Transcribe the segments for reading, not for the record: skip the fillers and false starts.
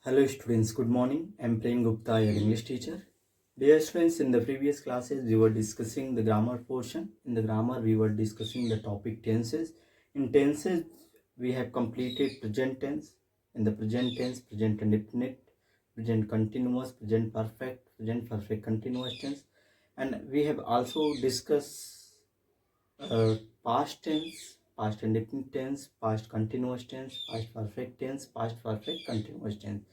Hello students, good morning. I am Prem Gupta, your English teacher. Dear students, in the previous classes we were discussing the grammar portion. In the grammar we were discussing the topic tenses. In tenses we have completed present tense. In the present tense, present indefinite, present continuous, present perfect continuous tense. And we have also discussed past tense, past indefinite tense, past continuous tense, past perfect tense, past perfect continuous tense.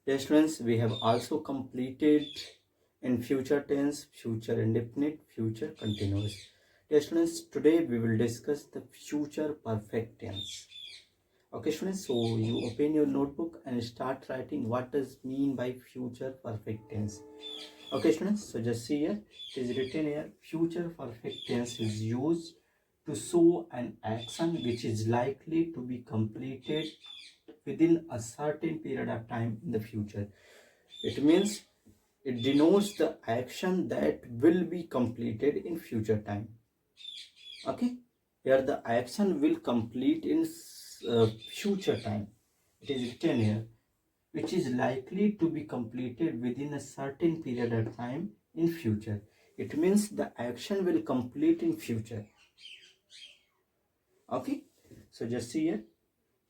Dear students, we have also completed in future tense, future indefinite, future continuous. Dear students, today we will discuss the future perfect tense. Okay students, so you open your notebook and start writing what does mean by future perfect tense. Okay students, so just see here, it is written here, future perfect tense is used to show an action which is likely to be completed within a certain period of time in the future. It means it denotes the action that will be completed in future time. Okay, here the action will complete in future time. It is written here, which is likely to be completed within a certain period of time in future. It means the action will complete in future. Okay, so just see here,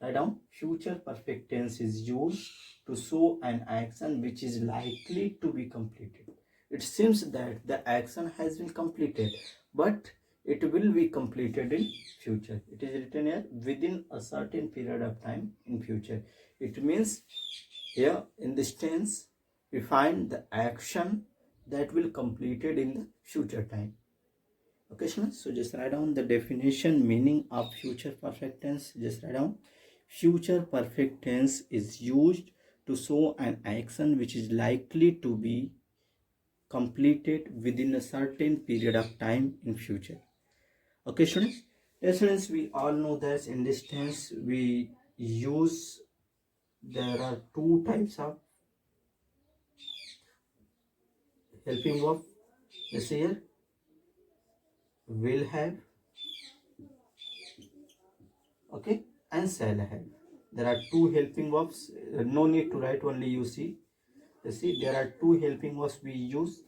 write down, future perfect tense is used to show an action which is likely to be completed. It seems that the action has been completed, but it will be completed in future. It is written here, within a certain period of time in future. It means here in this tense we find the action that will completed in the future time. Okay students, so just write down the definition, meaning of future perfect tense. Just write down, future perfect tense is used to show an action which is likely to be completed within a certain period of time in future. Okay students, yes students, we all know that in this tense we use, there are two types of helping verb. Let's say here, will have, okay, and shall have. There are two helping verbs. No need to write, only you see. You see, there are two helping verbs we use.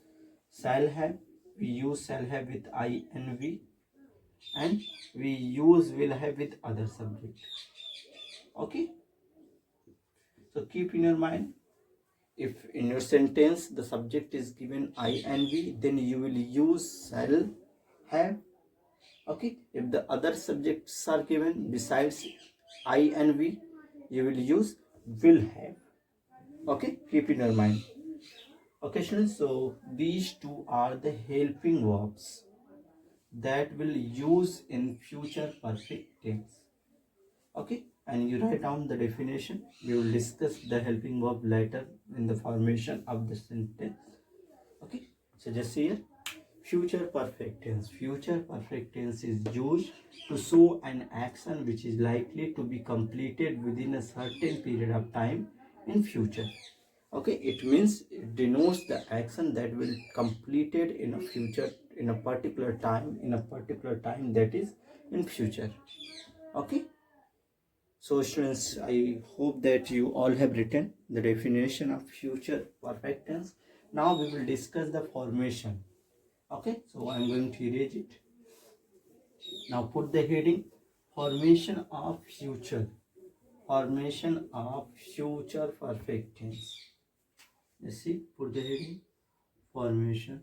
Shall have, we use shall have with I and V, and we use will have with other subject. Okay, so keep in your mind, if in your sentence the subject is given I and V, then you will use shall have. Okay, if the other subjects are given besides I and V, you will use will have. Okay, keep in your mind. Okay students, so these two are the helping verbs that will use in future perfect tense. Okay, and you write down the definition. We will discuss the helping verb later in the formation of the sentence. Okay, so just see here, future perfect tense. Future perfect tense is used to show an action which is likely to be completed within a certain period of time in future. Okay, it means it denotes the action that will completed in a future, in a particular time that is in future. Okay, so students, I hope that you all have written the definition of future perfect tense. Now we will discuss the formation. Okay, so I'm going to erase it. Now put the heading, formation of future, formation of future perfect tense. Let's see, put the heading, formation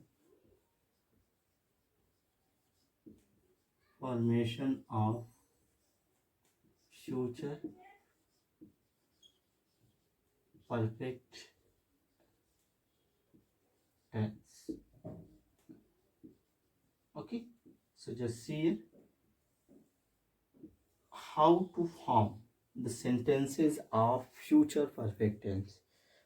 of future perfect tense. Okay, so just see here, how to form the sentences of future perfect tense.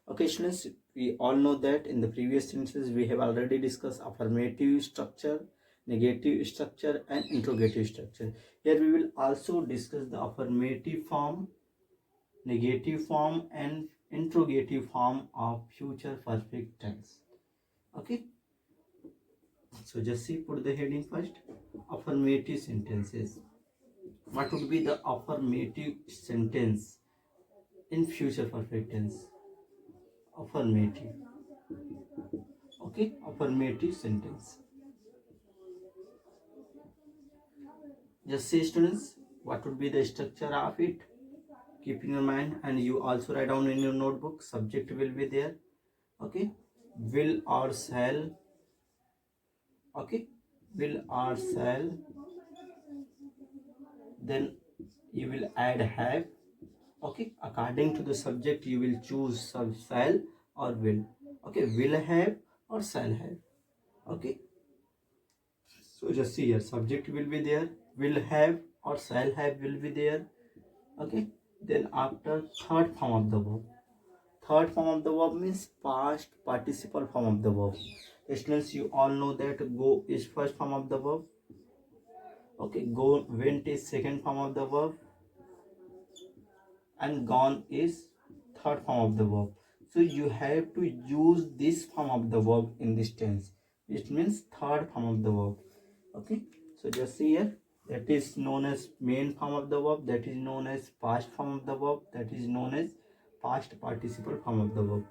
Okay students, we all know that in the previous sentences we have already discussed affirmative structure, negative structure and interrogative structure. Here we will also discuss the affirmative form, negative form and interrogative form of future perfect tense. Okay, so just see, put the heading first, affirmative sentences. What would be the affirmative sentence in future perfect tense? affirmative. Okay, affirmative sentence. Just say, students, what would be the structure of it? Keep in your mind, and you also write down in your notebook. Subject will be there. Okay, will or shall. Okay, will or shall. Then you will add have. Okay, according to the subject you will choose shall or will. Okay, will have or shall have. Okay, so just see here, subject will be there, will have or shall have will be there. Okay, then after third form of the verb. Third form of the verb means past participle form of the verb. Students, you all know that go is first form of the verb. Okay, go went is second form of the verb, and gone is third form of the verb. So you have to use this form of the verb in this tense. It means third form of the verb. Okay, so just see here, that is known as main form of the verb, that is known as past form of the verb, that is known as past participle form of the verb.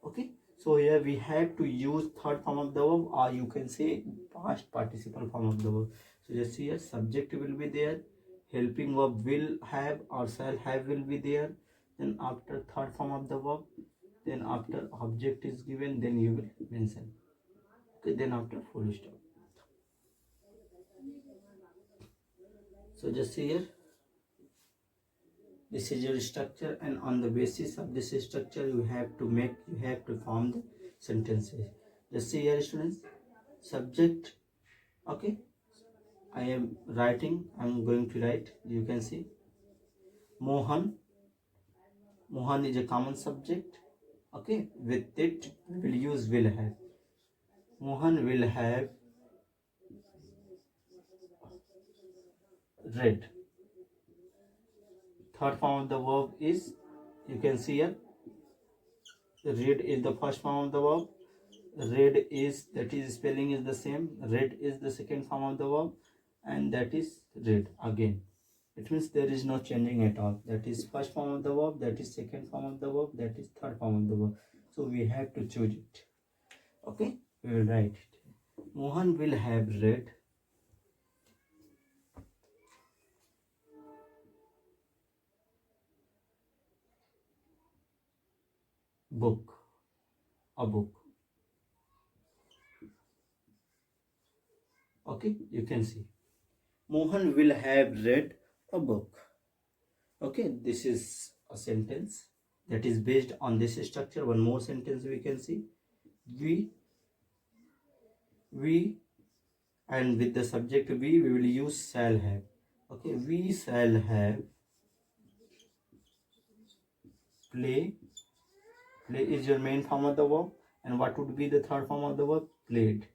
Okay, so here we have to use third form of the verb, or you can say past participle form of the verb. So just see here, subject will be there, helping verb will have or shall have will be there, then after third form of the verb, then after object is given, then you will mention. Okay, then after full stop. So just see here, this is your structure, and on the basis of this structure you have to form the sentences. Just see here, students, subject. Okay, I am writing, I am going to write. You can see Mohan. Mohan is a common subject. Okay, with it we will use will have. Mohan will have read. Third form of the verb is, you can see here, read is the first form of the verb. Read is, that is spelling is the same. Read is the second form of the verb, and that is read again. It means there is no changing at all. That is first form of the verb, that is second form of the verb, that is third form of the verb. So we have to choose it. Okay, we will write it. Mohan will have read book, a book. Okay, you can see Mohan will have read a book. Okay, this is a sentence that is based on this structure. One more sentence we can see. We and with the subject we will use shall have. Okay, we shall have play. Play is your main form of the verb, and what would be the third form of the verb? Played.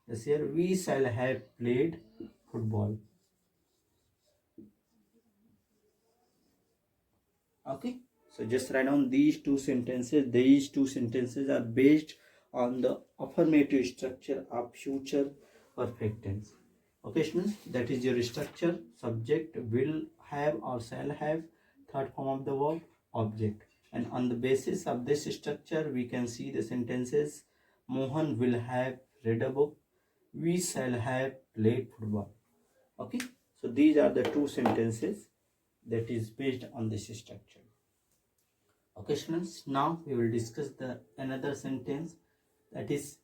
Yes, here we shall have played football. Okay, so just write down these two sentences. These two sentences are based on the affirmative structure of future perfect tense. Okay, students, that is your structure. Subject will have or shall have, third form of the verb, object. And on the basis of this structure, we can see the sentences. Mohan will have read a book. We shall have played football. Okay, so these are the two sentences that is based on this structure. Okay, students, now we will discuss the another sentence, that is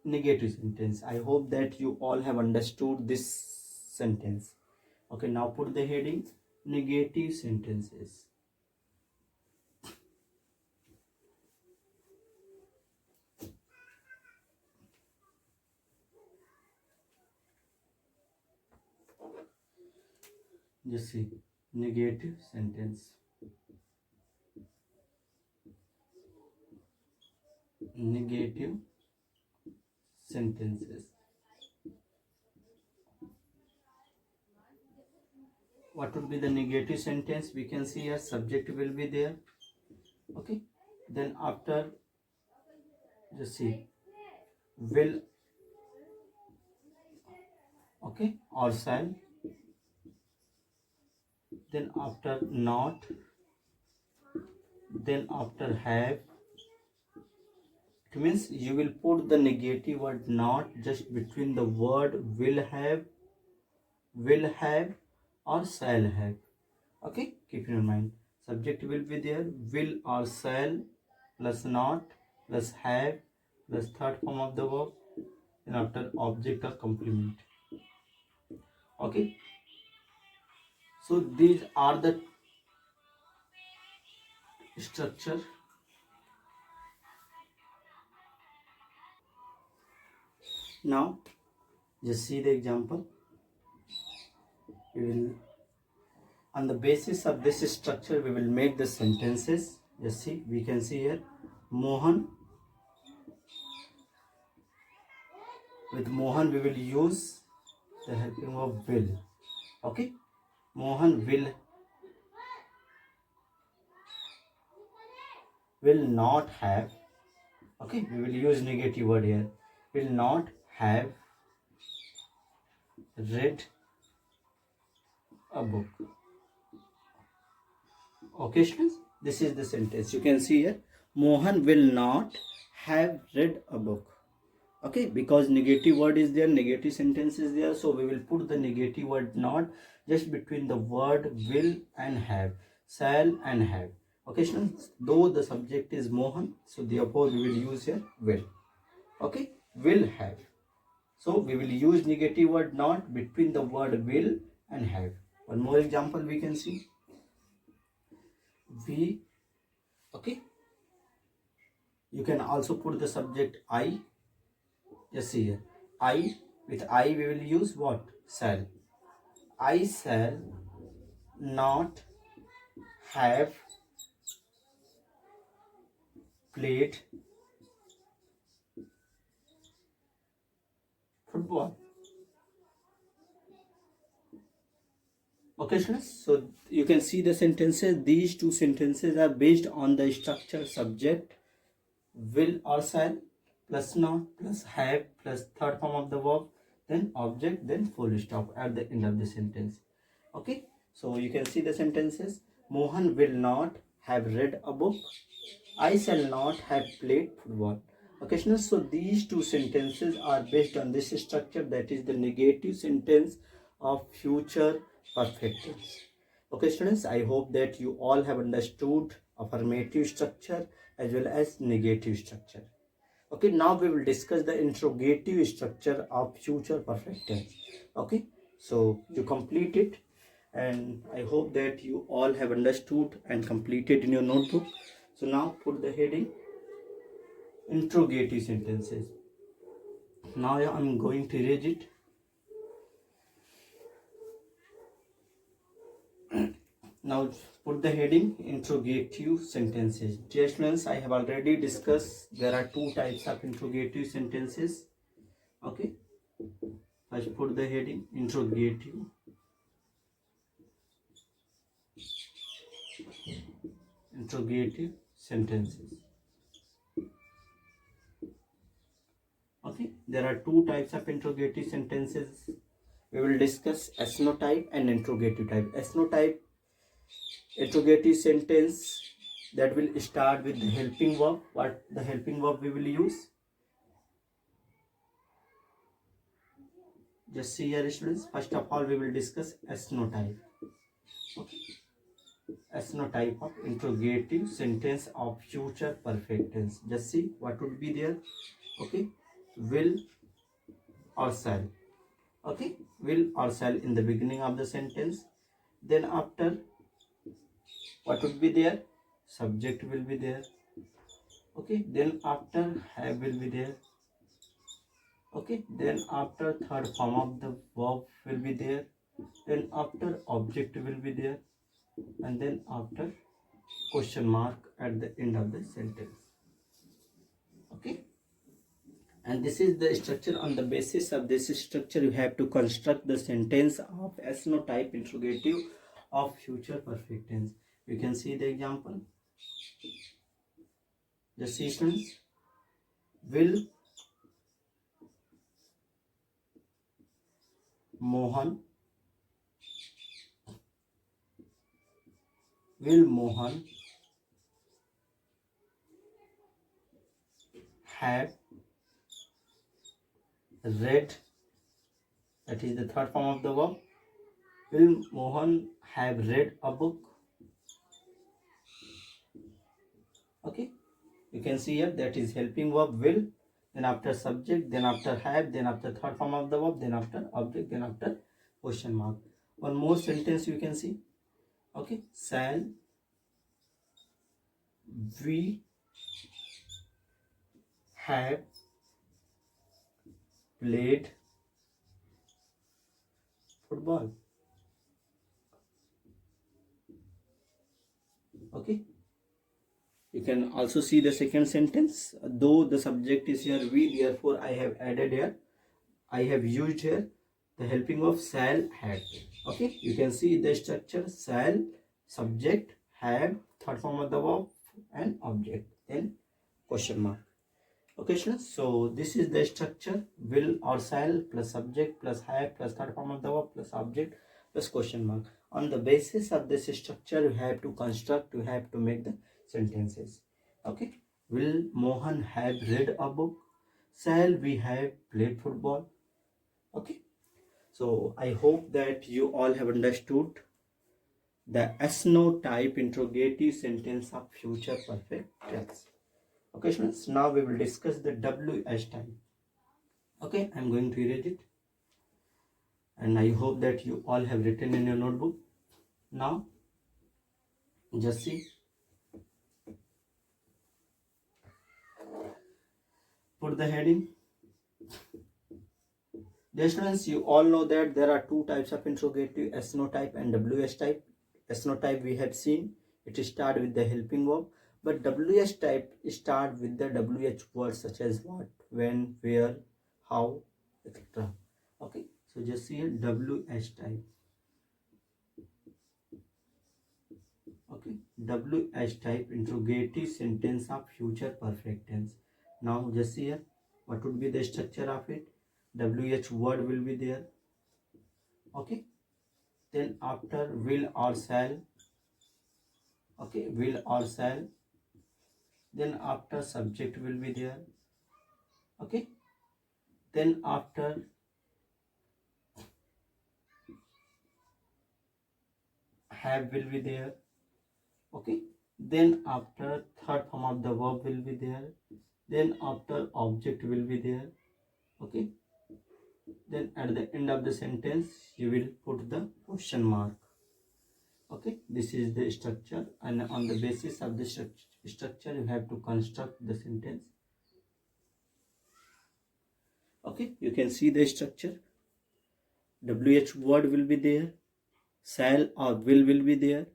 negative sentence. I hope that you all have understood this sentence. Okay, now put the heading negative sentences. Just see negative sentence. Negative sentences. What would be the negative sentence? We can see here subject will be there. Okay, then after, just see will, okay, or shall, then after not, then after have, It means you will put the negative word not just between the word will have, or shall have. Okay, keep in mind. Subject will be there, will or shall plus not plus have plus third form of the verb, and after object or complement. Okay, so these are the structure. Now just see the example. We will, on the basis of this structure, we will make the sentences. Just see, we can see here Mohan. With Mohan we will use the helping of will. Okay, Mohan will not have. Okay, we will use negative word here. Will not have read a book. Okay, students, this is the sentence. You can see here Mohan will not have read a book. Okay, because negative word is there, negative sentence is there, so we will put the negative word not just between the word will and have, shall and have. Okay, students, though the subject is Mohan, so therefore we will use here will. Okay, will have. So we will use negative word not between the word will and have. One more example we can see. We, okay, you can also put the subject I. Just see here, I, with I we will use what? Shall. I shall not have played football. Okay, students, so you can see the sentences. These two sentences are based on the structure subject, will or shall, plus not, plus have, plus third form of the verb, then object, then full stop at the end of the sentence. Okay, so you can see the sentences. Mohan will not have read a book. I shall not have played football. Okay, students, so these two sentences are based on this structure, that is the negative sentence of future perfect tense. Okay, students, I hope that you all have understood affirmative structure as well as negative structure. Okay, now we will discuss the interrogative structure of future perfect tense. Okay, so you complete it, and I hope that you all have understood and completed in your notebook. So now put the heading interrogative sentences. Now I am going to erase it. Now put the heading interrogative sentences. Dear students, I have already discussed there are two types of interrogative sentences. Okay, first put the heading interrogative sentences. Okay, there are two types of interrogative sentences. We will discuss type and interrogative type. Type interrogative sentence that will start with the helping verb. What the helping verb we will use? Just see here, students. First of all, we will discuss type. Okay. Type of interrogative sentence of future perfect tense. Just see what would be there. Okay, will or shall. Okay, will or shall in the beginning of the sentence. Then after, what would be there? Subject will be there. Okay, then after have will be there. Okay, then after third form of the verb will be there. Then after object will be there, and then after question mark at the end of the sentence. Okay, and this is the structure. On the basis of this structure, you have to construct the sentence of type interrogative of future perfect tense. You can see the example. The sentence: will Mohan have read, that is the third form of the verb. Will Mohan have read a book? Okay, you can see here that is helping verb will, then after subject, then after have, then after third form of the verb, then after object, then after question mark. One more sentence you can see. Okay, shall we have played football? Okay, you can also see the second sentence. Though the subject is here we, therefore I have added here, I have used here the helping of shall, had. Okay, you can see the structure: shall, subject, have, third form of the verb, and object, then question mark. Okay, students, so this is the structure: will or shall plus subject plus have plus third form of the verb plus object plus question mark. On the basis of this structure, you have to construct, you have to make the sentences. Okay, will Mohan have read a book? Shall we have played football? Okay, so I hope that you all have understood the S-no type interrogative sentence of future perfect tense. Okay, students, now we will discuss the WH type. Okay, I'm going to erase it, and I hope that you all have written in your notebook. Now, just see, put the heading. Dear students, you all know that there are two types of interrogative: S-no type and WH type. S-no type we have seen, it starts with the helping verb, but WH type start with the WH words such as what, when, where, how, etc. Okay, so just see here WH type. Okay, WH type interrogative sentence of future perfect tense. Now just see here what would be the structure of it. WH word will be there. Okay, then after will or shall. Okay, will or shall, then after subject will be there. Okay, then after have will be there. Okay, then after third form of the verb will be there, then after object will be there. Okay, then at the end of the sentence you will put the question mark. Okay, this is the structure, and on the basis of the structure you have to construct the sentence. Okay, you can see the structure. WH word will be there, shall or will be there,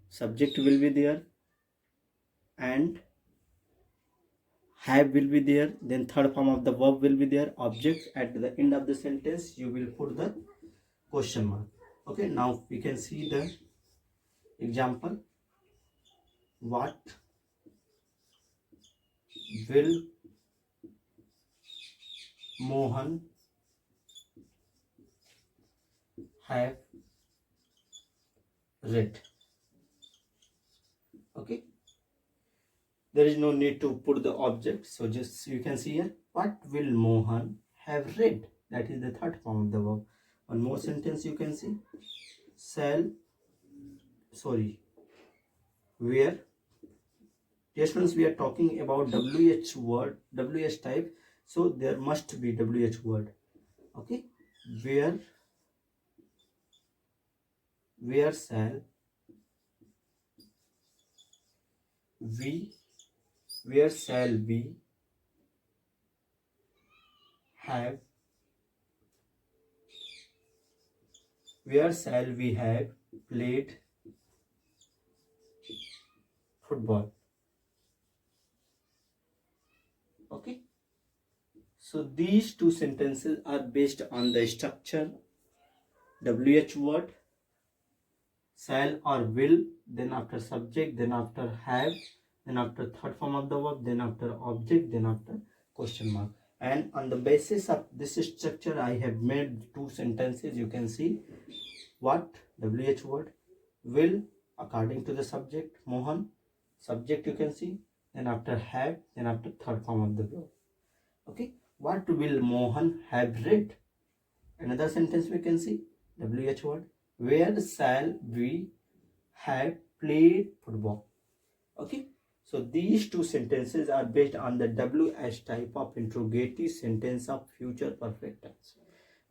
subject will be there, and have will be there, then third form of the verb will be there, object. At the end of the sentence you will put the question mark. Okay, now we can see the example. What will Mohan have read? Okay, there is no need to put the object, so just you can see here, what will Mohan have read? That is the third form of the verb. One more sentence you can see, shall, sorry, where. Yes, friends, we are talking about WH word, WH type, so there must be WH word. Okay, where shall we, where shall we have, where shall we have played football? Okay, so these two sentences are based on the structure: WH word, shall or will, then after subject, then after have, then after third form of the verb, then after object, then after question mark. And on the basis of this structure I have made two sentences. You can see what, WH word, will according to the subject Mohan, subject you can see, then after have, then after third form of the verb. Okay, what will Mohan have read? Another sentence we can see, WH word. Where shall we have played football? Okay, so these two sentences are based on the WH type of interrogative sentence of future perfect tense.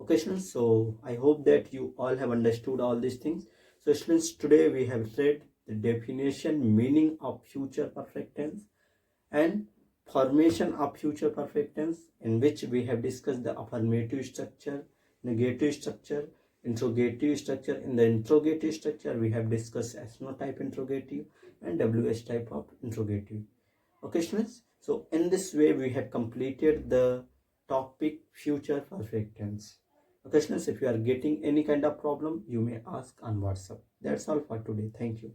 Okay, students, so I hope that you all have understood all these things. So students, today we have read the definition, meaning of future perfect tense and formation of future perfect tense, in which we have discussed the affirmative structure, negative structure, interrogative structure. In the interrogative structure, we have discussed SNO type interrogative and WH type of interrogative. Okay, students, so in this way we have completed the topic future perfect tense. Okay, students, if you are getting any kind of problem, you may ask on WhatsApp. That's all for today. Thank you.